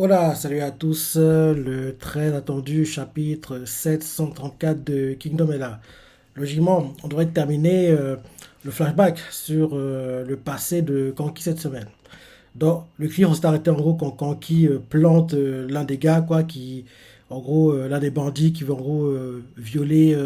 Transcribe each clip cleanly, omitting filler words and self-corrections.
Hola, salut à tous. Le très attendu chapitre 734 de Kingdom est là. Logiquement, on devrait terminer le flashback sur le passé de Kanki cette semaine. Donc, le client s'est arrêté en gros quand Kanki plante l'un des gars, quoi, en gros, l'un des bandits qui veut en gros violer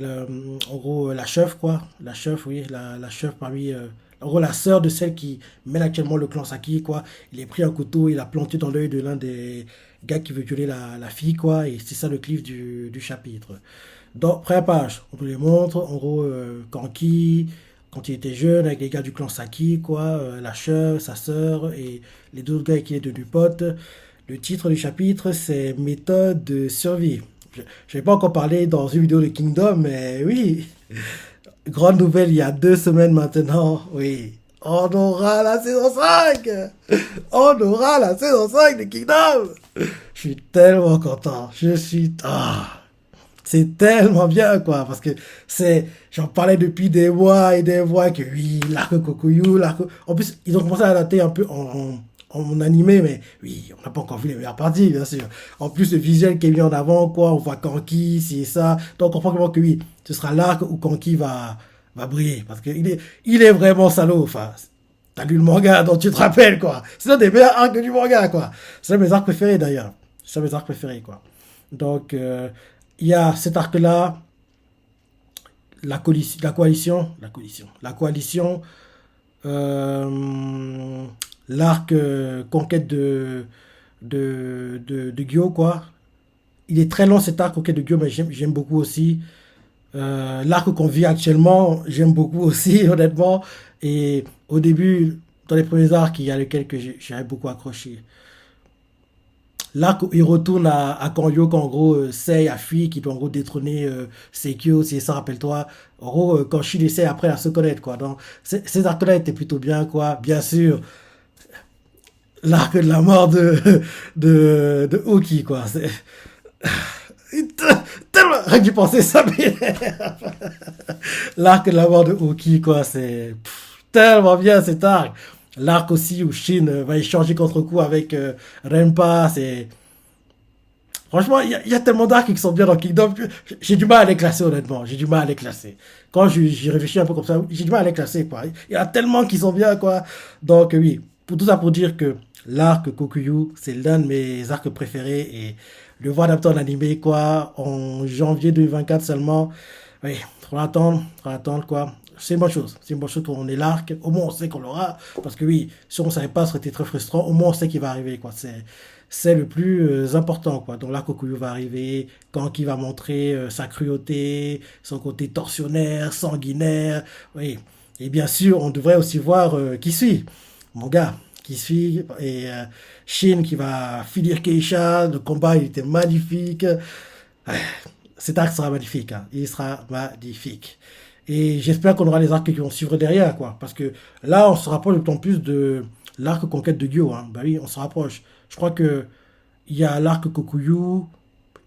en gros la chef, quoi. La chef, oui, la chef parmi. En gros, la sœur de celle qui mène actuellement le clan Saki, quoi. Il a pris un couteau, il a planté dans l'œil de l'un des gars qui veut violer la fille, quoi. Et c'est ça le cliff du chapitre. Dans première page, on nous les montre, en gros, Kanki, quand il était jeune, avec les gars du clan Saki, quoi, la chef, sa sœur et les deux autres gars qui est devenu pote. Le titre du chapitre, c'est Méthode de survie. Je n'ai pas encore parlé dans une vidéo de Kingdom, mais oui, grande nouvelle, il y a 2 semaines maintenant, oui. On aura la saison 5. On aura la saison 5 de Kingdom. Je suis tellement content. C'est tellement bien, quoi, parce que j'en parlais depuis des mois et des mois que oui, l'arc Kokuyu, l'arc. En plus, ils ont commencé à adapter un peu en animé, mais oui, on n'a pas encore vu les meilleures parties, bien sûr. En plus, le visuel qui est mis en avant, quoi, on voit Kanki, c'est ça. Donc, on comprend vraiment que oui, ce sera l'arc où Kanki va briller, parce qu'il est vraiment salaud, enfin. T'as lu le manga, donc tu te rappelles, quoi. C'est l'un des meilleurs arcs du manga, quoi. C'est l'un de mes arcs préférés, d'ailleurs. C'est l'un de mes arcs préférés, quoi. Donc, il y a cet arc-là, la coalition, euh, l'arc conquête de Gyo, quoi. Il est très long cet arc conquête de Gyo, mais j'aime beaucoup aussi. L'arc qu'on vit actuellement, j'aime beaucoup aussi, honnêtement. Et au début, dans les premiers arcs, il y a lequel que j'avais beaucoup accroché. Là, il retourne à Kanyo, qu'en gros, Sei a fui, qui doit en gros détrôner Sekio, c'est ça, rappelle-toi. En gros, quand Shin essaie après à se connaître, quoi. Donc, ces arcs-là étaient plutôt bien, quoi. Bien sûr, l'arc de la mort de Uki, quoi. Tellement, rien que d'y penser, ça m'énerve. L'arc de la mort de Uki, quoi, c'est tellement bien cet arc. L'arc aussi où Shin va échanger contre-coup avec Renpa, c'est. Franchement, il y a tellement d'arcs qui sont bien dans Kingdom. J'ai du mal à les classer, honnêtement. J'ai du mal à les classer. Quand j'y réfléchis un peu comme ça, j'ai du mal à les classer, quoi. Il y en a tellement qui sont bien, quoi. Donc, oui. Pour tout ça, pour dire que l'arc Kokuyu, c'est l'un de mes arcs préférés. Et le voir adapté en animé, quoi, en janvier 2024 seulement. Oui, faut attendre, quoi. C'est une bonne chose. C'est une bonne chose qu'on ait l'arc. Au moins, on sait qu'on l'aura. Parce que oui, si on ne savait pas, ça aurait été très frustrant. Au moins, on sait qu'il va arriver, quoi. C'est le plus important, quoi. Donc là, Kokuyo va arriver, quand il va montrer sa cruauté, son côté tortionnaire, sanguinaire, oui. Et bien sûr, on devrait aussi voir qui suit, mon gars, qui suit, et Shin qui va finir Keisha, le combat il était magnifique. Ouais, cet arc sera magnifique, hein. Il sera magnifique. Et j'espère qu'on aura les arcs qui vont suivre derrière, quoi. Parce que là, on se rapproche d'autant plus de l'arc conquête de Gyo, hein. Bah oui, on se rapproche. Je crois que il y a l'arc Kokuyu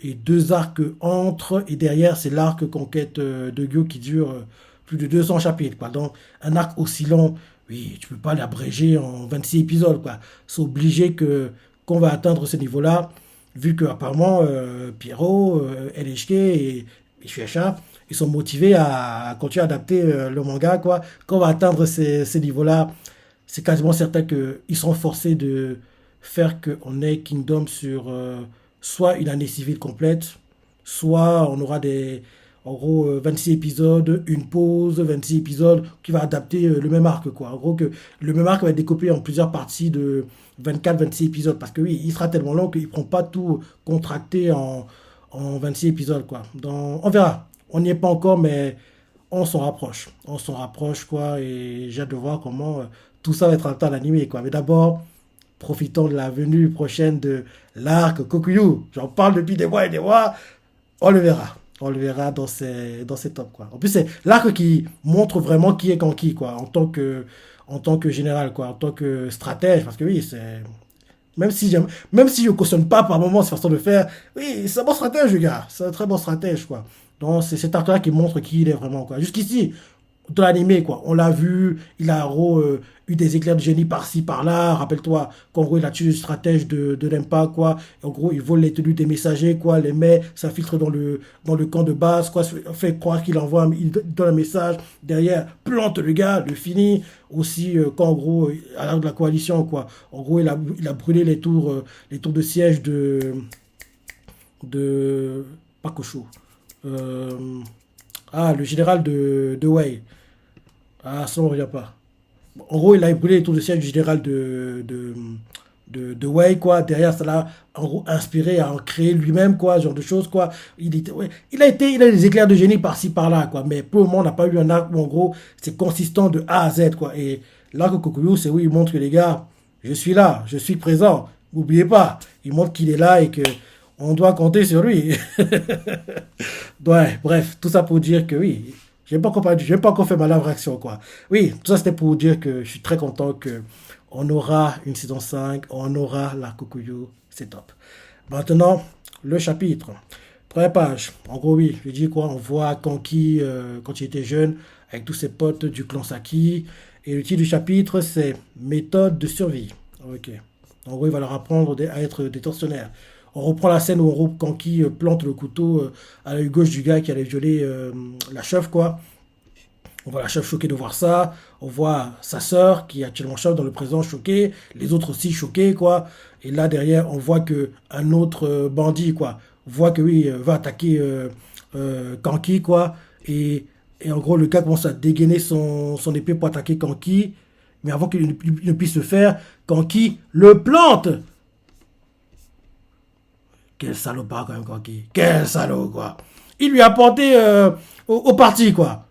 et deux arcs entre, et derrière, c'est l'arc conquête de Gyo qui dure plus de 200 chapitres, quoi. Donc, un arc aussi long, oui, tu peux pas l'abréger en 26 épisodes, quoi. C'est obligé qu'on va atteindre ce niveau-là, vu que apparemment Pierrot, LHK et Shueisha, ils sont motivés à continuer à adapter le manga, quoi. Quand on va atteindre ces niveaux-là, c'est quasiment certain qu'ils seront forcés de faire qu'on ait Kingdom sur soit une année civile complète, soit on aura en gros, 26 épisodes, une pause, 26 épisodes, qui va adapter le même arc, quoi. En gros, que le même arc va être découpé en plusieurs parties de 24-26 épisodes, parce que oui, il sera tellement long qu'il ne prend pas tout contracté en 26 épisodes, quoi. Donc, on verra. On n'y est pas encore, mais on s'en rapproche. On s'en rapproche, quoi, et j'ai hâte de voir comment tout ça va être en temps animé, quoi. Mais d'abord, profitons de la venue prochaine de l'arc Kokuyu. J'en parle depuis des mois et des mois. On le verra. On le verra dans ces tops, quoi. En plus, c'est l'arc qui montre vraiment qui est Kanki, quoi, en tant que général, quoi, en tant que stratège, parce que oui, c'est. Même si je cautionne pas par moment cette façon de faire, oui, c'est un bon stratège, le gars. C'est un très bon stratège, quoi. Donc, c'est cet arc-là qui montre qui il est vraiment, quoi. Jusqu'ici, de l'animé, quoi. On l'a vu, il a en gros, eu des éclairs de génie par-ci, par-là. Rappelle-toi qu'en gros, il a tué le stratège de l'Empa, quoi. Et en gros, il vole les tenues des messagers, quoi, les met, s'infiltre dans le camp de base, quoi. Fait croire qu'il envoie, il donne un message. Derrière, plante le gars, le finit. Aussi, quand en gros, à l'heure de la coalition, quoi. En gros, il a brûlé les tours de siège de pas Cocho. Euh, le général de Wei. Ah, ça, on ne revient pas. En gros, il a brûlé les tours de siège du général de Wei, quoi. Derrière, ça l'a, en gros, inspiré à en créer lui-même, quoi, ce genre de choses, quoi. Ouais, il a des éclairs de génie par-ci, par-là, quoi. Mais pour le moment, on n'a pas eu un arc où, en gros, c'est consistant de A à Z, quoi. Et l'arc Kokuyu, c'est où il montre que, les gars, je suis là, je suis présent. N'oubliez pas. Il montre qu'il est là et que on doit compter sur lui. Ouais, bref, tout ça pour dire que oui, j'ai pas encore fait ma live réaction, quoi. Oui, tout ça c'était pour dire que je suis très content que on aura une saison 5, on aura la Kokuyu, c'est top. Maintenant, le chapitre. Première page. En gros, oui, je dis quoi, on voit Kanki quand il était jeune, avec tous ses potes du clan Saki. Et le titre du chapitre, c'est Méthode de survie. Ok. En gros, il va leur apprendre à être des tortionnaires. On reprend la scène où Kanki plante le couteau à l'œil gauche du gars qui allait violer la chef, quoi. On voit la chef choquée de voir ça. On voit sa sœur qui est actuellement chef dans le présent choquée. Les autres aussi choqués, quoi. Et là, derrière, on voit que un autre bandit, quoi, voit que oui, va attaquer Kanki, quoi. Et en gros, le gars commence à dégainer son épée pour attaquer Kanki. Mais avant qu'il ne puisse se faire, Kanki le plante. Quel salopard quand même, Kanki. Quel salaud, quoi. Il lui a porté au parti, quoi.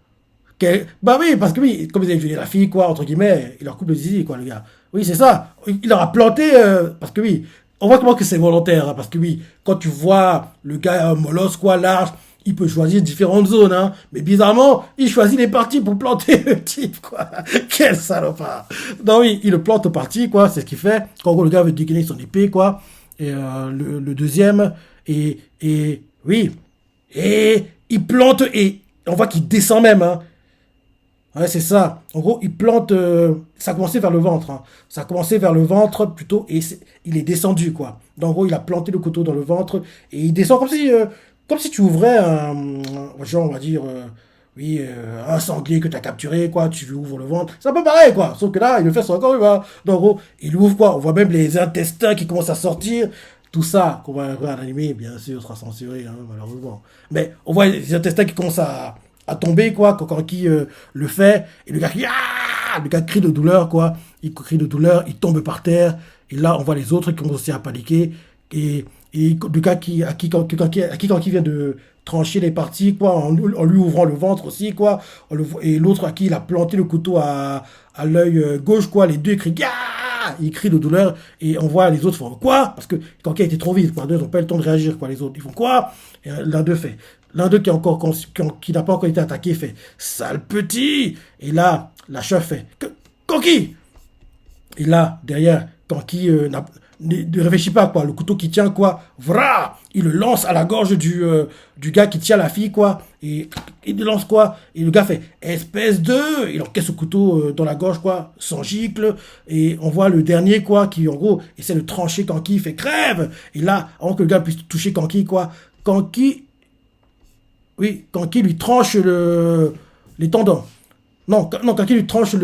Bah oui, parce que oui, comme ils avaient violé la fille, quoi, entre guillemets, il leur coupe le zizi, quoi, le gars. Oui, c'est ça. Il leur a planté, parce que oui, on voit comment que c'est volontaire, hein, parce que oui, quand tu vois le gars molosse, quoi, large, il peut choisir différentes zones, hein. Mais bizarrement, il choisit les parties pour planter le type, quoi. Quel salopard. Non, oui, il le plante au parti, quoi, c'est ce qu'il fait. Quand le gars veut dégainer son épée, quoi. Et le deuxième, oui, et il plante, et on voit qu'il descend même, hein. Ouais, c'est ça. En gros, il plante. Ça a commencé vers le ventre, hein. Ça a commencé vers le ventre plutôt, et il est descendu, quoi. Donc, en gros, il a planté le couteau dans le ventre et il descend comme si tu ouvrais genre, on va dire, oui, un sanglier que tu as capturé, quoi. Tu lui ouvres le ventre. C'est un peu pareil, quoi. Sauf que là, il le fait sur encore humain. Donc, en gros, il ouvre, quoi. On voit même les intestins qui commencent à sortir. Tout ça, qu'on va voir en animé, bien sûr, sera censuré, hein, malheureusement. Mais on voit les intestins qui commencent à tomber, quoi, quand qui le fait, et le gars crie de douleur, quoi, il crie de douleur, il tombe par terre, et là, on voit les autres qui commencent aussi à paniquer, et le gars à qui vient de trancher les parties, quoi, en lui ouvrant le ventre aussi, quoi, et l'autre à qui il a planté le couteau à l'œil gauche, quoi, les deux crient, ils crient de douleur, et on voit les autres font quoi, parce que quand il a été trop vite, quoi, ils n'ont pas eu le temps de réagir, quoi, les autres, ils font quoi, et l'un d'eux fait. L'un d'eux qui n'a pas encore été attaqué fait sale petit. Et là, la chef fait Kanki. Et là, derrière, Kanki ne réfléchit pas, quoi. Le couteau qui tient, quoi. Vra. Il le lance à la gorge du gars qui tient la fille, quoi. Et il le lance, quoi. Et le gars fait espèce de. Il encaisse le couteau dans la gorge, quoi. Sans gicle. Et on voit le dernier, quoi, qui en gros essaie de trancher Kanki. Il fait crève. Et là, avant que le gars puisse toucher Kanki, quoi. Kanki. Oui, quand il lui tranche les tendons. Non, quand il lui tranche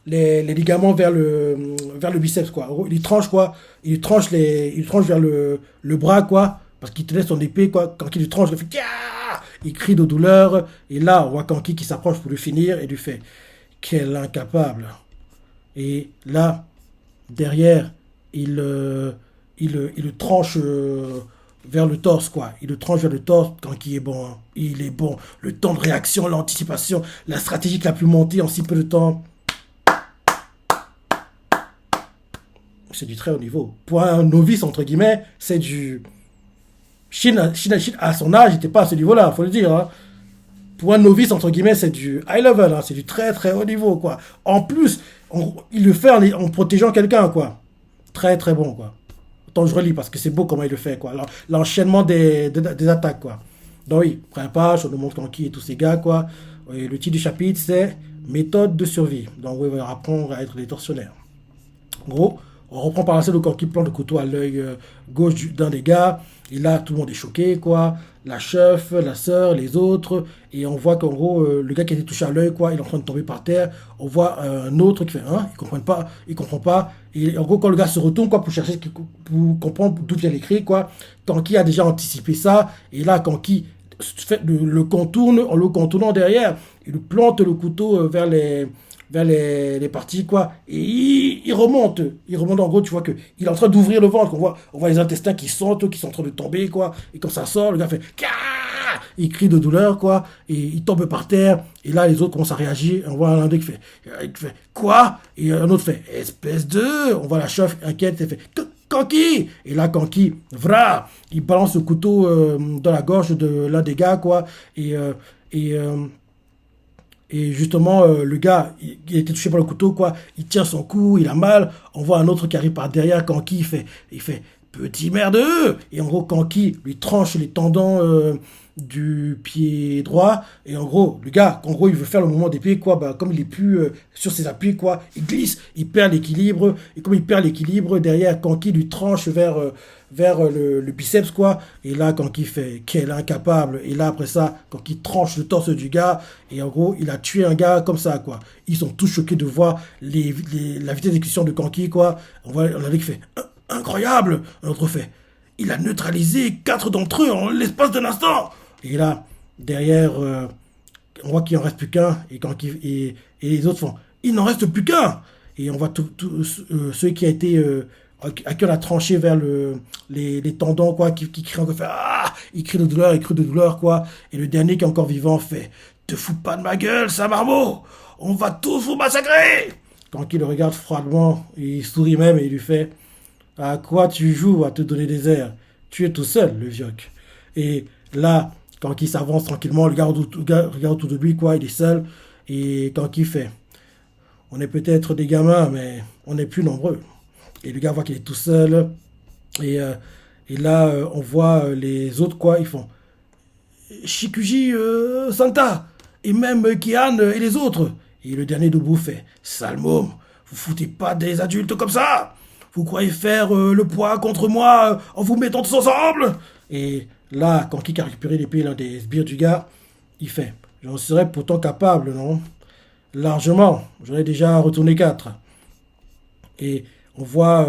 les ligaments vers le biceps, quoi. En gros, il lui tranche, quoi. Il lui tranche vers le bras, quoi. Parce qu'il tenait son épée, quoi. Quand il lui tranche, il fait Kia. Il crie de douleur. Et là, on voit Kanki qui s'approche pour lui finir et lui fait quel incapable. Et là, derrière, il le tranche. Vers le torse, quoi. Il le tranche vers le torse quand il est bon, hein. Il est bon. Le temps de réaction, l'anticipation, la stratégie qui a pu monter en si peu de temps. C'est du très haut niveau. Pour un novice, entre guillemets, c'est du... Shin, à son âge, il n'était pas à ce niveau-là, faut le dire, hein. Pour un novice, entre guillemets, c'est du high level, hein. C'est du très très haut niveau, quoi. En plus, il le fait en protégeant quelqu'un, quoi. Très très bon, quoi. Attends, je relis parce que c'est beau comment il le fait, quoi. L'enchaînement des attaques, quoi. Donc oui, première page, on nous montre Kanki et tous ces gars, quoi. Et le titre du chapitre, c'est méthode de survie. Donc, oui, on va apprendre à être des tortionnaires. En gros, on reprend par la scène quand il plante le couteau à l'œil gauche d'un des gars. Et là, tout le monde est choqué, quoi. La chef, la sœur, les autres. Et on voit qu'en gros, le gars qui a été touché à l'œil, quoi, il est en train de tomber par terre. On voit un autre qui fait, hein, il comprend pas. Et en gros, quand le gars se retourne, quoi, pour chercher, pour comprendre d'où vient les cris, quoi, Kanki a déjà anticipé ça. Et là, Kanki fait le contourne, en le contournant derrière, il plante le couteau vers les parties, quoi. Et il remonte. Il remonte, en gros, tu vois que il est en train d'ouvrir le ventre. On voit les intestins qui sautent, qui sont en train de tomber, quoi. Et quand ça sort, le gars fait Kaaah, il crie de douleur, quoi. Et il tombe par terre. Et là, les autres commencent à réagir. On voit un qui fait quoi? Et un autre fait espèce de. On voit la chef inquiète, elle fait Kanki! Et là, Kanki, vra, il balance le couteau dans la gorge de l'un des gars, quoi. Et, euh, et justement, le gars, il a été touché par le couteau, quoi. Il tient son cou, il a mal. On voit un autre qui arrive par derrière. Kanki, il fait petit merdeux. Et en gros, Kanki lui tranche les tendons du pied droit. Et en gros, le gars, en gros, il veut faire le mouvement des pieds, quoi. Bah, comme il est plus sur ses appuis, quoi, il glisse, il perd l'équilibre. Et comme il perd l'équilibre, derrière, Kanki lui tranche vers le biceps, quoi. Et là, Kanki fait quel incapable. Et là, après ça, Kanki tranche le torse du gars. Et en gros, il a tué un gars comme ça, quoi. Ils sont tous choqués de voir la vitesse d'exécution de Kanki, quoi. On a qui fait incroyable. Un autre fait il a neutralisé 4 d'entre eux en l'espace d'un instant. Et là, derrière, on voit qu'il n'en reste plus qu'un. Et les autres font il n'en reste plus qu'un. Et on voit ceux qui a été à qui on a tranché vers les tendons, quoi, qui crient encore, fait ah, il crie de douleur, quoi. Et le dernier qui est encore vivant fait te fous pas de ma gueule, Saint-Marmot, on va tous vous massacrer. Quand il le regarde froidement, il sourit même et il lui fait à quoi tu joues à te donner des airs? Tu es tout seul, le vioc. Et là, quand il s'avance tranquillement, regarde autour de lui, quoi, il est seul. Et quand il fait, on est peut-être des gamins, mais on est plus nombreux. Et le gars voit qu'il est tout seul. Et, euh, et là, on voit les autres, quoi, ils font Shikuji, Santa, et même Kian et les autres. Et le dernier debout fait sale môme, vous foutez pas des adultes comme ça. Vous croyez faire le poids contre moi en vous mettant tous ensemble? Et là, quand Kik a récupéré l'épée l'un des sbires du gars, il fait j'en serais pourtant capable, non? Largement, j'en ai déjà retourné 4. Et on voit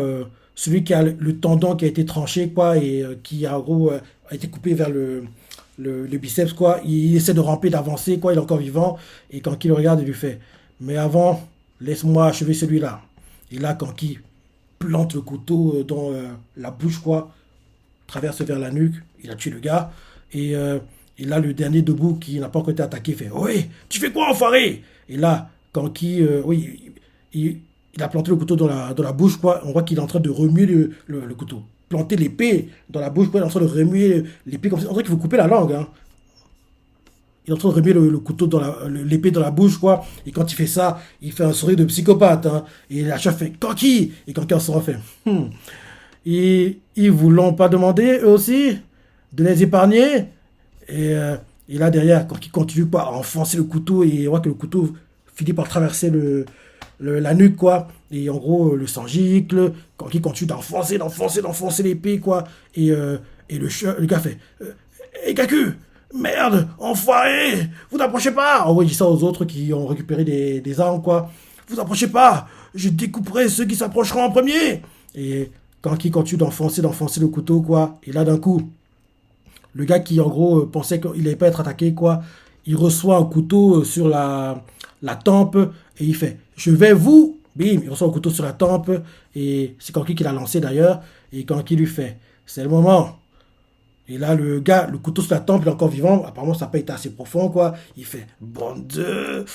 celui qui a le tendon qui a été tranché, quoi, et qui a, en gros, a été coupé vers le biceps, quoi. Il essaie de ramper, d'avancer, quoi, il est encore vivant. Et quand il le regarde, il lui fait mais avant, laisse-moi achever celui-là. Et là, quand il plante le couteau dans la bouche, quoi, traverse vers la nuque, il a tué le gars. Et là, le dernier debout qui n'a pas encore été attaqué fait oui, tu fais quoi, enfoiré? Et là, quand qui, oui, il a planté le couteau dans la bouche, quoi. On voit qu'il est en train de remuer le couteau. Planter l'épée dans la bouche, quoi. Il est en train de remuer l'épée comme ça. On dirait qu'il faut couper la langue, hein. Il est en train de remuer le couteau l'épée dans la bouche, quoi. Et quand il fait ça, il fait un sourire de psychopathe, hein. Et la chef fait Kanki. Et Kanki en sort fait ils vous l'ont pas demandé, eux aussi, de les épargner? Et là, derrière, quand il continue, quoi, à enfoncer le couteau, et on voit que le couteau finit par traverser la nuque, quoi. Et en gros, le sang gicle, quand il continue d'enfoncer l'épée, quoi. Et le gars fait Kaku, merde, enfoiré, vous n'approchez pas. En gros, il dit ça aux autres qui ont récupéré des armes, quoi. Vous approchez pas, je découperai ceux qui s'approcheront en premier. Et quand il continue d'enfoncer le couteau, quoi. Et là, d'un coup, le gars qui, en gros, pensait qu'il n'allait pas être attaqué, quoi, il reçoit un couteau sur la tempe et il fait je vais vous. Bim, il reçoit un couteau sur la tempe et c'est Kanki qui l'a lancé d'ailleurs. Et Kanki lui fait c'est le moment. Et là, le gars, le couteau sur la tempe, il est encore vivant. Apparemment, ça n'a pas été assez profond, quoi. Il fait bande de.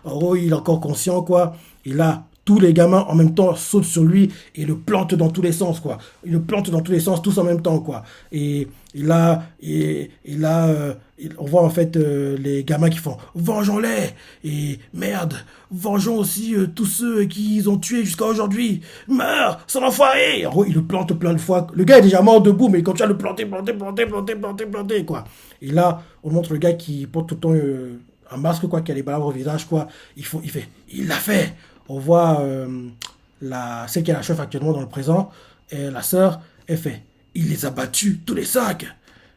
En gros, il est encore conscient, quoi. Et là, tous les gamins en même temps sautent sur lui et le plantent dans tous les sens, quoi. Ils le plantent dans tous les sens, tous en même temps, quoi. On voit en fait les gamins qui font vengeons-les et merde, vengeons aussi tous ceux qu'ils ont tués jusqu'à aujourd'hui. Meurs, sans enfoiré. En gros, il le plante plein de fois. Le gars est déjà mort debout, mais il continue à le planter, quoi. Et là, on montre le gars qui porte tout le temps un masque, quoi, qui a les balabres au visage, quoi. Il l'a fait. On voit celle qui est la chef actuellement dans le présent, et la sœur, elle fait, il les a battus, tous les 5.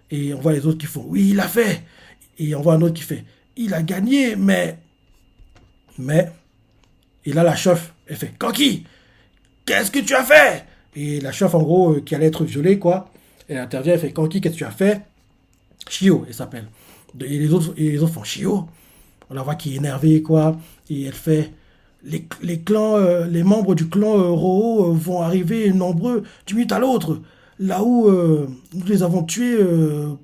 Et on voit les autres qui font, oui, il l'a fait. Et on voit un autre qui fait, il a gagné, mais, et là la chef, elle fait, Kanki, qu'est-ce que tu as fait? Et la chef, en gros, qui allait être violée, quoi, elle intervient, elle fait, Kanki, qu'est-ce que tu as fait? Shio, elle s'appelle. Et les autres font Shio. On la voit qui est énervée, quoi. Et elle fait les clans, les membres du clan Roho vont arriver nombreux d'une minute à l'autre. Là où nous les avons tués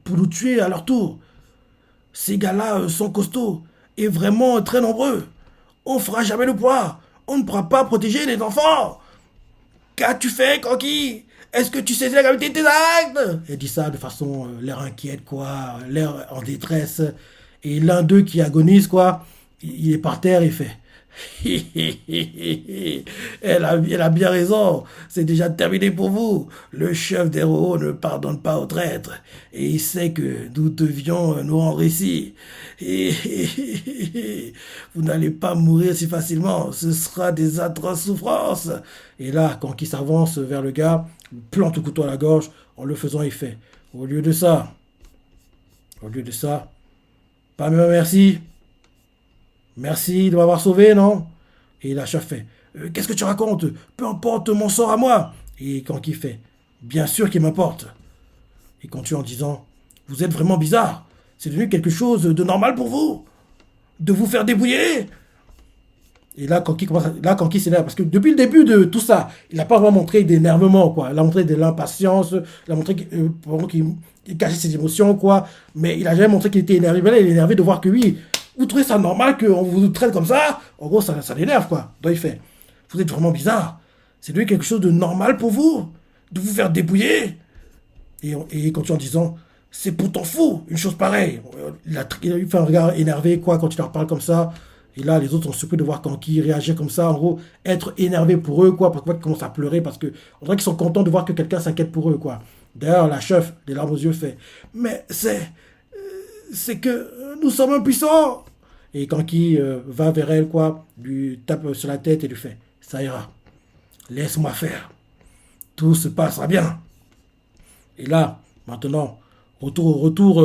pour nous tuer à leur tour. Ces gars-là sont costauds et vraiment très nombreux. On fera jamais le poids. On ne pourra pas protéger les enfants. Qu'as-tu fait, Kanki? Est-ce que tu sais la gravité de tes actes? Elle dit ça de façon l'air inquiète, quoi, l'air en détresse. Et l'un d'eux qui agonise, quoi, il est par terre, il fait. Elle a bien raison, c'est déjà terminé pour vous. Le chef des héros ne pardonne pas aux traîtres. Et il sait que nous devions nous rendre ici. Vous n'allez pas mourir si facilement, ce sera des atroces souffrances. Et là, quand il s'avance vers le gars, il plante le couteau à la gorge, en le faisant, il fait. Au lieu de ça, pas même merci. Merci de m'avoir sauvé, non? Et la chef fait, qu'est-ce que tu racontes? Peu importe mon sort à moi. Et quand il fait, bien sûr qu'il m'importe. Il continue en disant, vous êtes vraiment bizarre. C'est devenu quelque chose de normal pour vous? De vous faire débrouiller? Et là, Kanki s'énerve, parce que depuis le début de tout ça, il n'a pas vraiment montré d'énervement, quoi. Il a montré de l'impatience, il a montré qu'il cachait ses émotions, quoi. Mais il a jamais montré qu'il était énervé. Mais là, il est énervé de voir que oui, vous trouvez ça normal qu'on vous traite comme ça? En gros, ça l'énerve, quoi. Donc il fait, vous êtes vraiment bizarre. C'est devenu quelque chose de normal pour vous? De vous faire débrouiller? Et il continue en disant, c'est pourtant fou, une chose pareille. Il fait un regard énervé, quoi, quand il leur parle comme ça. Et là, les autres sont surpris de voir Kanki réagir comme ça. En gros, être énervé pour eux, quoi. Pourquoi ils commencent à pleurer? Parce que on dirait qu'ils sont contents de voir que quelqu'un s'inquiète pour eux, quoi. D'ailleurs, la chef, les larmes aux yeux, fait, mais c'est que nous sommes impuissants. Et Kanki va vers elle, quoi, lui tape sur la tête et lui fait, ça ira. Laisse-moi faire. Tout se passera bien. Et là, maintenant, retour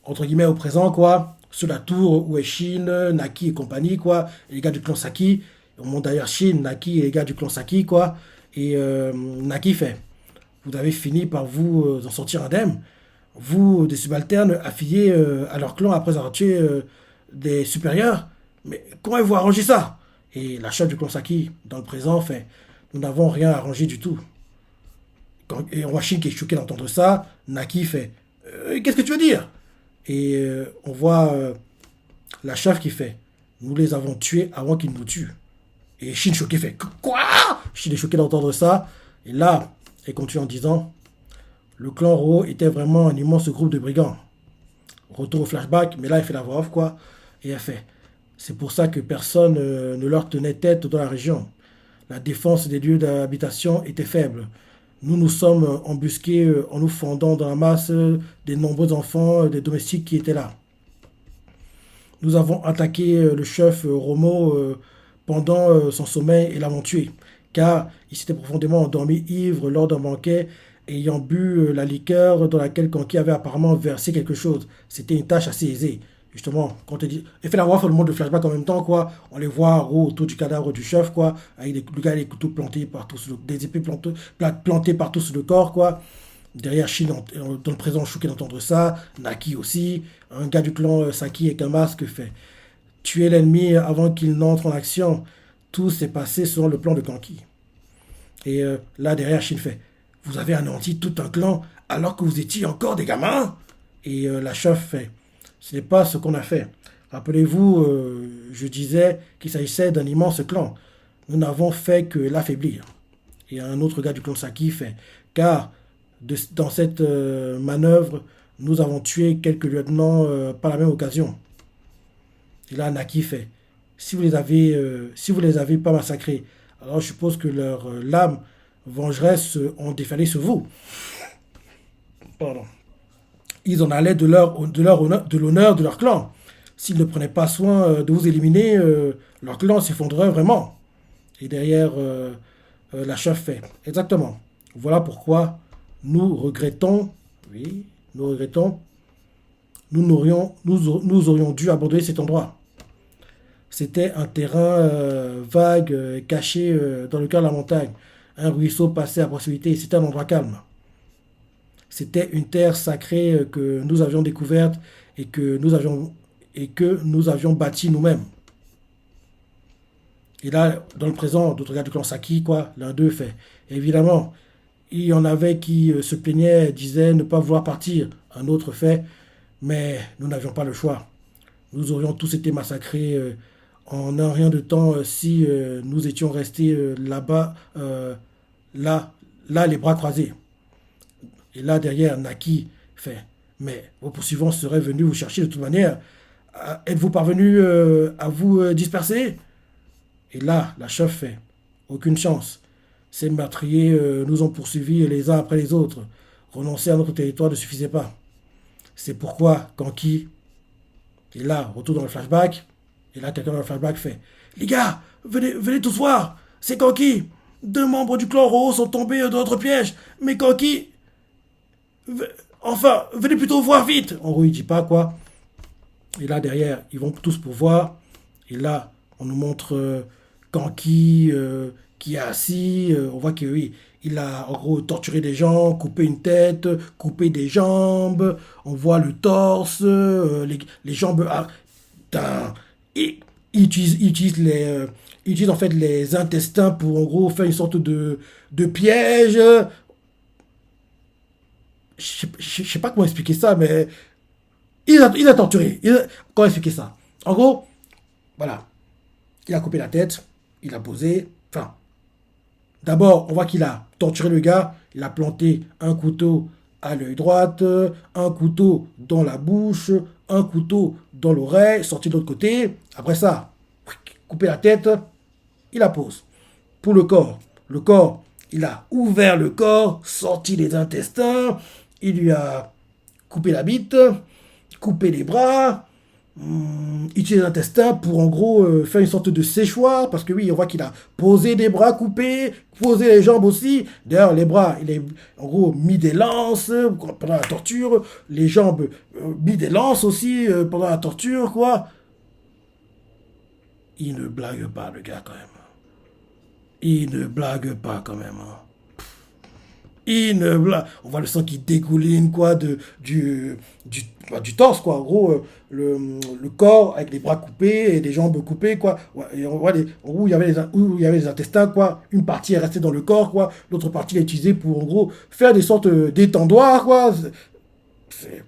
entre guillemets, au présent, quoi. Sur la tour où est Shin, Naki et compagnie, quoi. Et les gars du clan Saki. On monte d'ailleurs Shin, Naki et les gars du clan Saki, quoi. Et Naki fait, vous avez fini par vous en sortir indemne. Vous, des subalternes affiliés à leur clan après avoir tué des supérieurs. Mais comment avez-vous arrangé ça? Et la chef du clan Saki, dans le présent, fait, nous n'avons rien arrangé du tout. Et on voit Shin qui est choqué d'entendre ça. Naki fait, qu'est-ce que tu veux dire? Et on voit la chef qui fait, nous les avons tués avant qu'ils nous tuent. Et Shin choqué fait, quoi? Shin est choqué d'entendre ça. Et là, elle continue en disant, le clan Roho était vraiment un immense groupe de brigands. Retour au flashback, mais là elle fait la voix off, quoi. Et elle fait, c'est pour ça que personne ne leur tenait tête dans la région. La défense des lieux d'habitation était faible. Nous nous sommes embusqués en nous fondant dans la masse des nombreux enfants, des domestiques qui étaient là. Nous avons attaqué le chef Romo pendant son sommeil et l'avons tué, car il s'était profondément endormi ivre lors d'un banquet, ayant bu la liqueur dans laquelle Kanki avait apparemment versé quelque chose. C'était une tâche assez aisée. Justement, quand elle dit, elle fait la voix sur le monde de flashback en même temps, quoi. On les voit en haut autour du cadavre du chef, quoi, avec le gars les couteaux plantés partout, des épées plantées partout sur le corps, quoi. Derrière Shin, dans le présent, choqué d'entendre ça. Naki aussi, un gars du clan Saki avec un masque fait tuer l'ennemi avant qu'il n'entre en action. Tout s'est passé selon le plan de Kanki. Et là, derrière, Shin fait, vous avez anéanti tout un clan alors que vous étiez encore des gamins? Et la chef fait, ce n'est pas ce qu'on a fait. Rappelez-vous, je disais qu'il s'agissait d'un immense clan. nous n'avons fait que l'affaiblir. Et un autre gars du clan Saki fait, car dans cette manœuvre, nous avons tué quelques lieutenants par la même occasion. Et là, Naki fait, si vous les avez pas massacrés, alors je suppose que leur lame vengeresse ont déferlé sur vous. Pardon. Ils en allaient de l'honneur de leur clan. S'ils ne prenaient pas soin de vous éliminer, leur clan s'effondrerait vraiment. Et derrière, la chef fait, exactement. Voilà pourquoi nous regrettons, oui, nous regrettons, nous aurions dû abandonner cet endroit. C'était un terrain vague, caché dans le cœur de la montagne. Un ruisseau passait à proximité. C'était un endroit calme. C'était une terre sacrée que nous avions découverte et que nous avions bâtie nous-mêmes. Et là, dans le présent, d'autres gars du clan Saki, quoi, l'un d'eux fait. Évidemment, il y en avait qui se plaignaient, disaient ne pas vouloir partir. Un autre fait, mais nous n'avions pas le choix. Nous aurions tous été massacrés en un rien de temps si nous étions restés là-bas, là, les bras croisés. Et là, derrière, Naki fait, mais vos poursuivants seraient venus vous chercher de toute manière. Êtes-vous parvenu à vous disperser? Et là, la chef fait, aucune chance. Ces meurtriers nous ont poursuivis les uns après les autres. Renoncer à notre territoire ne suffisait pas. C'est pourquoi Kanki, et là, retour dans le flashback, et là, quelqu'un dans le flashback fait, les gars, venez tous voir, c'est Kanki. 2 membres du clan Roo sont tombés dans notre piège, mais Kanki, enfin, venez plutôt voir vite. En gros, il dit pas quoi. Et là, derrière, ils vont tous pour voir. Et là, on nous montre Kanki qui est assis. On voit que oui, il a en gros torturé des gens, coupé une tête, coupé des jambes. On voit le torse, les jambes. Et il utilise en fait les intestins pour en gros faire une sorte de piège. Je sais pas comment expliquer ça, mais il a torturé. Comment expliquer ça? En gros, voilà. Il a coupé la tête, il a posé. Enfin, d'abord, on voit qu'il a torturé le gars. Il a planté un couteau à l'œil droit, un couteau dans la bouche, un couteau dans l'oreille, sorti de l'autre côté. Après ça, coupé la tête, il la pose. Pour le corps, il a ouvert le corps, sorti les intestins, il lui a coupé la bite, coupé les bras, utilisé les intestins pour en gros faire une sorte de séchoir, parce que oui, on voit qu'il a posé des bras coupés, posé les jambes aussi. D'ailleurs, les bras, il a en gros mis des lances pendant la torture, les jambes mis des lances aussi pendant la torture, quoi. Il ne blague pas, le gars, quand même. Il ne blague pas, quand même. Hein. On voit le sang qui dégouline, quoi, du torse, quoi. En gros, le corps avec les bras coupés et les jambes coupées, quoi. Ouais, et on voit où il y avait les intestins, quoi. Une partie est restée dans le corps, quoi. L'autre partie est utilisée pour, en gros, faire des sortes d'étendoirs, quoi. C'est...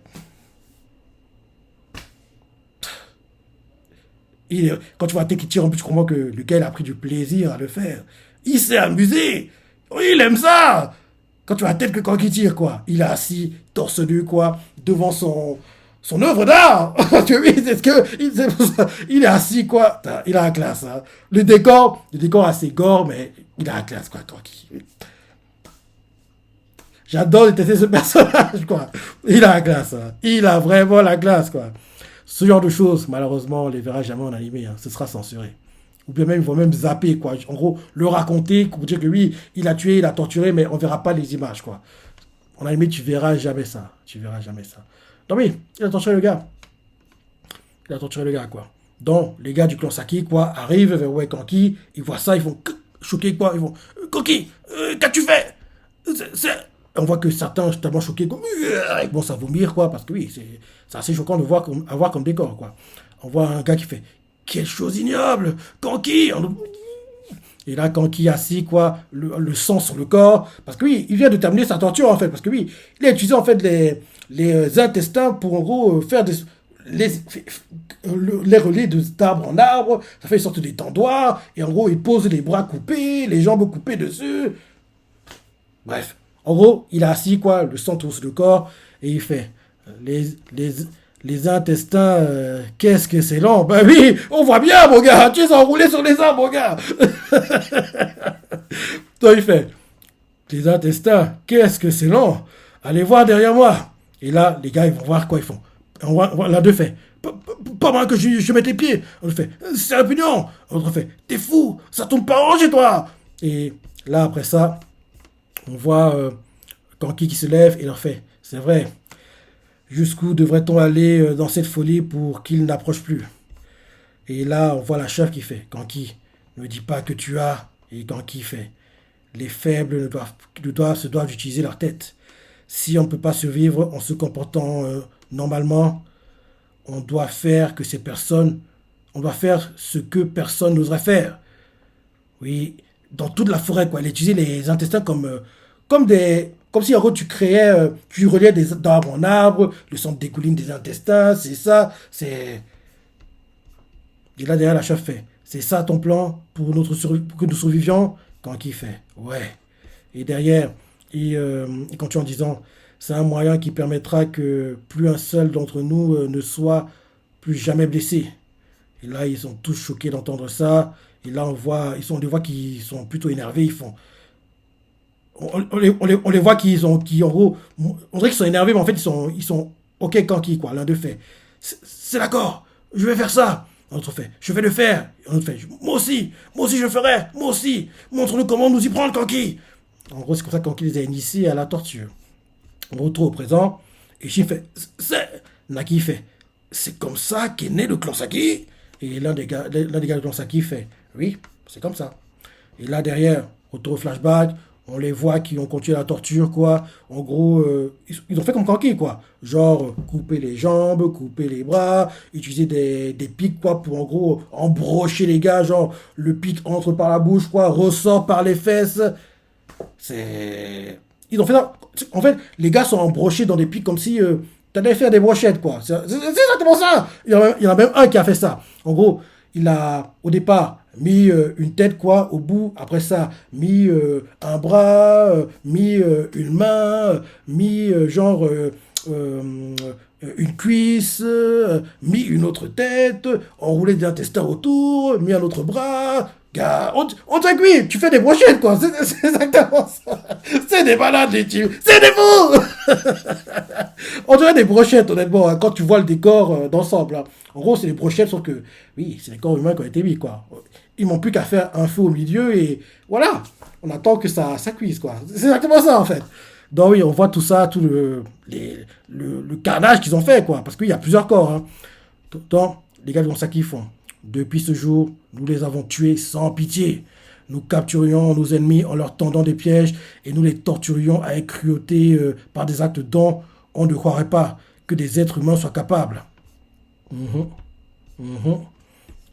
Quand tu vois un tel qui tire, en plus, tu comprends que le gars, il a pris du plaisir à le faire. Il s'est amusé. Oui, il aime ça. Quand tu vois un tel que quand il tire, quoi. Il est assis, torse nu, quoi, devant son œuvre d'art. Parce que oui, il est assis, quoi. Il a la classe, hein. Le décor est assez gore, mais il a la classe, quoi, tranquille. J'adore détester ce personnage, quoi. Il a la classe, hein. Il a vraiment la classe, quoi. Ce genre de choses, malheureusement, on les verra jamais en animé. Hein. Ce sera censuré. Ou bien même, ils vont même zapper, quoi. En gros, le raconter, pour dire que oui, il a tué, il a torturé, mais on verra pas les images, quoi. En animé, tu verras jamais ça. Tu verras jamais ça. Donc oui, il a torturé le gars. Il a torturé le gars, quoi. Donc, les gars du clan Saki, quoi, arrivent vers ouais, Kanki, ils voient ça, ils vont choquer, quoi. Ils vont, Kanki, qu'as-tu fait? On voit que certains sont tellement choqués, comme, ils commencent à vomir, quoi, parce que oui, c'est assez choquant de voir à voir comme décor, quoi. On voit un gars qui fait, quelle chose ignoble, Kanki. Et là, Kanki assis, quoi, le sang sur le corps, parce que oui, il vient de terminer sa torture, en fait, parce que oui, il a utilisé, en fait, les intestins pour, en gros, faire les, les relais d'arbre en arbre, ça fait une sorte d'étendoir, et en gros, il pose les bras coupés, les jambes coupées dessus. Bref, en gros, il a assis, quoi, le sang touche le corps, et il fait les, les, les intestins, qu'est-ce que c'est long? Ben oui, on voit bien, mon gars, tu es enroulé sur les arbres, mon gars. Donc il fait les intestins, qu'est-ce que c'est long? Allez voir derrière moi. Et là, les gars, ils vont voir quoi ils font. L'un d'eux fait pas mal que je mette les pieds. On fait c'est répugnant. L'autre fait t'es fou, ça tourne pas en chez toi. Et là, après ça, on voit Kanki qui se lève et leur fait c'est vrai, jusqu'où devrait-on aller dans cette folie pour qu'il n'approche plus? Et là, on voit la chef qui fait Kanki, ne dis pas que tu as. Et Kanki fait les faibles se doivent utiliser leur tête. Si on ne peut pas survivre en se comportant normalement, on doit faire que ces personnes, on doit faire ce que personne n'oserait faire. Oui, dans toute la forêt, quoi. Elle utilisait les intestins comme si en gros tu créais, tu reliais d'arbre en arbre, le sang dégouline des intestins, c'est ça, c'est. Et là derrière la chef fait, c'est ça ton plan pour que nous survivions? Quand qui fait, ouais. Et derrière, il continue en disant, c'est un moyen qui permettra que plus un seul d'entre nous ne soit plus jamais blessé. Et là, ils sont tous choqués d'entendre ça. Et là, on les voit qui sont plutôt énervés. Ils font, on les voit qui en gros, on dirait qu'ils sont énervés, mais en fait, ils sont ok quand qui, quoi. L'un d'eux fait, c'est d'accord, je vais faire ça. L'autre fait, je vais le faire. L'autre fait, moi aussi je le ferai, moi aussi. Montre-nous comment nous y prendre, Kanki. En gros, c'est comme ça que Kanki les a initiés à la torture. On retrouve au présent, et Shin fait, Naki fait, c'est comme ça qu'est né le clan Saki. Et l'un des gars du clan Saki fait, oui, c'est comme ça. Et là derrière, on retrouve flashback, on les voit qui ont continué la torture, quoi. En gros, ils ont fait comme Kanki, quoi. Genre, couper les jambes, couper les bras, utiliser des pics, quoi, pour en gros embrocher les gars. Genre, le pic entre par la bouche, quoi, ressort par les fesses. C'est. Ils ont fait ça. En fait, les gars sont embrochés dans des pics comme si t'allais faire des brochettes, quoi. C'est exactement ça. Il y en a même un qui a fait ça. En gros, il a, au départ, mis une tête, quoi, au bout. Après ça, mis un bras, mis une main, mis euh, une cuisse, mis une autre tête, enroulé des intestins autour, mis un autre bras. Gars, on t'a cuit, tu fais des brochettes, quoi. C'est exactement ça. C'est des malades, les types. C'est des fous. On dirait des brochettes, honnêtement, hein, quand tu vois le décor d'ensemble. Hein. En gros, c'est des brochettes, sauf que, oui, c'est des corps humains qui ont été mis, quoi. Ils n'ont plus qu'à faire un feu au milieu et voilà. On attend que ça cuise, quoi. C'est exactement ça, en fait. Donc, oui, on voit tout ça, tout le carnage qu'ils ont fait, quoi. Parce qu'il y a plusieurs corps. Hein. Donc, les gars comme ça qu'ils font. Depuis ce jour, nous les avons tués sans pitié. Nous capturions nos ennemis en leur tendant des pièges et nous les torturions avec cruauté par des actes dont on ne croirait pas que des êtres humains soient capables. Mhm, mhm.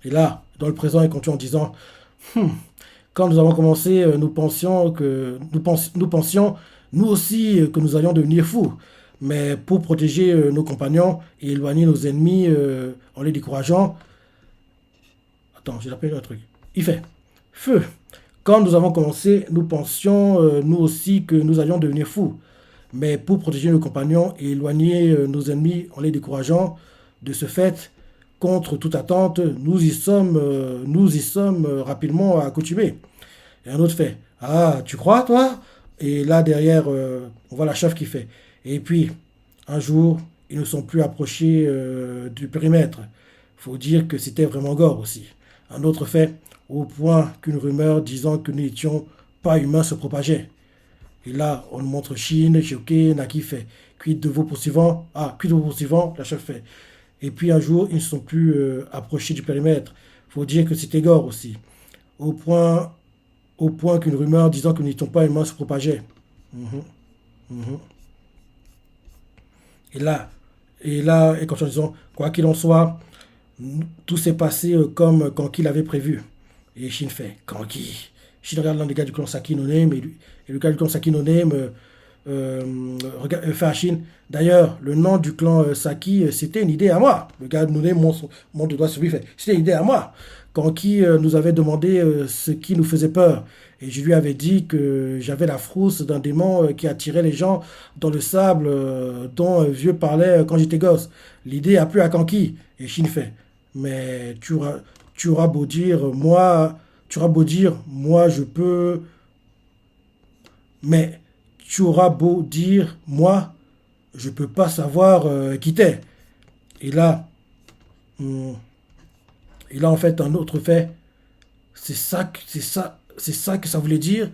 Et là, dans le présent, il continue en disant quand nous avons commencé, nous pensions, nous aussi, que nous allions devenir fous. Mais pour protéger nos compagnons et éloigner nos ennemis en les décourageant, attends, j'ai appelé un truc. Il fait feu. Quand nous avons commencé, nous pensions, nous aussi, que nous allions devenir fous. Mais pour protéger nos compagnons et éloigner nos ennemis en les décourageant, de ce fait, contre toute attente, nous y sommes rapidement accoutumés. Et un autre fait ah, tu crois, toi? Et là, derrière, on voit la chef qui fait et puis, un jour, ils ne sont plus approchés du périmètre. Faut dire que c'était vraiment gore aussi. Un autre fait, au point qu'une rumeur disant que nous n'étions pas humains se propageait. Et là, on montre Shin, choqué, Naki fait. Quid de vos poursuivants? Ah, quid de vos poursuivants? La chef fait. Et puis un jour, ils ne sont plus approchés du périmètre. Faut dire que c'était gore aussi. Au point, au point qu'une rumeur disant que nous n'étions pas humains se propageait. Mhm, mhm. Et là, et quand on disant, quoi qu'il en soit, tout s'est passé comme Kanki l'avait prévu. Et Shin fait, Kanki. Shin regarde l'un des gars du clan Saki no Name, et le gars du clan Saki no Name Fashin. D'ailleurs, le nom du clan Saki, c'était une idée à moi. Le gars nous donne mon doigt sur lui, fait. C'était une idée à moi. Quand qui nous avait demandé ce qui nous faisait peur. Et je lui avais dit que j'avais la frousse d'un démon qui attirait les gens dans le sable dont vieux parlait quand j'étais gosse. L'idée a plu à Kanki. Et Shin fait. Mais tu auras beau dire, moi je peux. Mais tu auras beau dire, moi, je peux pas savoir qui t'es. Et là, hum, en fait, un autre fait, c'est ça que ça voulait dire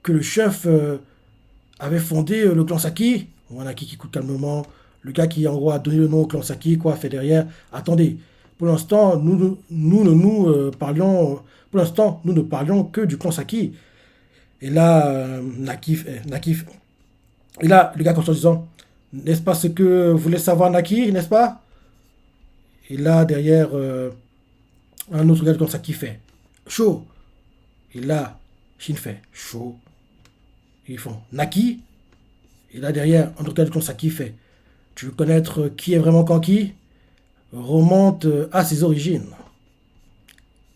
que le chef avait fondé le clan Saki. Wanaki qui écoute calmement. Le gars qui, en gros, a donné le nom au clan Saki, quoi, fait derrière. Attendez, pour l'instant, pour l'instant, nous ne parlions que du clan Saki. Et là, Nakif, et là, le gars comme ça en disant, n'est-ce pas ce que voulait savoir Naki, n'est-ce pas? Et là, derrière, un autre gars comme ça qui fait chaud. Et là, Shin fait chaud. Et ils font Naki. Et là, derrière, un autre gars comme ça qui fait. Tu veux connaître qui est vraiment Kanki? Remonte à ses origines.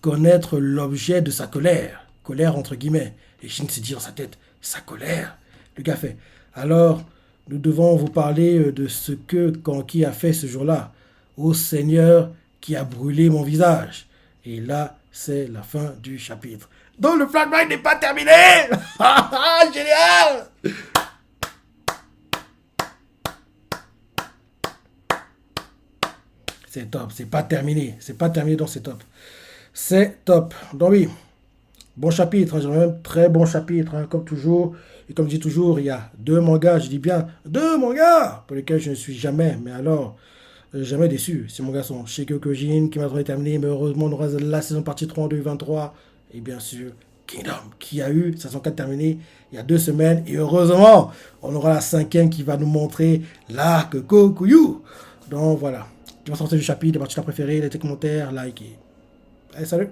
Connaître l'objet de sa colère. Colère entre guillemets. Et Shin s'est dit dans sa tête, sa colère. Le gars fait. Alors, nous devons vous parler de ce que Kanki a fait ce jour-là. Ô Seigneur qui a brûlé mon visage. Et là, c'est la fin du chapitre. Donc le flashback n'est pas terminé. Génial. C'est top, c'est pas terminé. C'est pas terminé, donc c'est top. C'est top. Donc oui, bon chapitre, hein, j'ai même très bon chapitre, hein, comme toujours. Et comme je dis toujours, il y a deux mangas, je dis bien deux mangas, pour lesquels je ne suis jamais, mais alors, jamais déçu. Ces mangas sont Shingeki qui m'a terminé, mais heureusement, on aura la saison partie 3 en 2023. Et bien sûr, Kingdom, qui a eu saison 4 terminée il y a 2 semaines. Et heureusement, on aura la cinquième qui va nous montrer l'arc Kokuyu. Donc voilà, tu vas sortir du chapitre, les parties préférées, les commentaires, likez. Allez, salut!